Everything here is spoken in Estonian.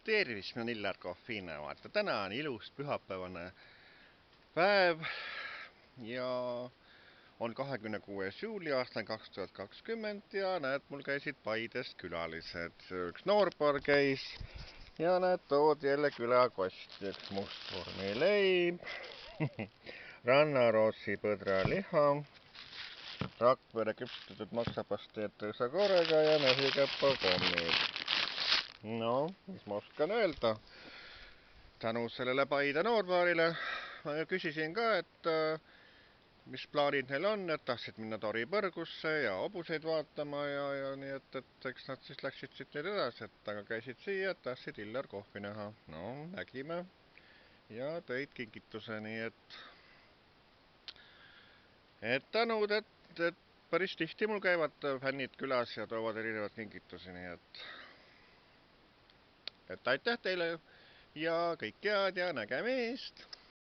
Tervist, minä olen Illar Kohvina. Tänään on ilus pühapäevane päev ja on 26. juuli aastal 2020 ja näed, mul käisid Paidest külalised. Üks noorpaar käis ja näed, toodi jälle külakosti. Üks must vormileib, Rannarootsi põdraliha, Rakvere küpsetatud maksapasteed tõusakorega ja mehikäpa kommid. No, mis ma oskan öelda? Tänu sellele Paide noorpaarile ma küsisin ka, et mis plaanid neil on, et tahtsid minna Tori põrgusse ja hobuseid vaatama ja nii, et eks nad siis läksid siit nüüd edasi, et aga käisid siia, et tahtsid Illar Kohvi näha. No, nägime ja tõid kingituse, nii et tänud, et päris tihti mul käivad fännid külas ja toovad erinevad kingitusi, nii et aitäh teile ja kõike head ja nägemist!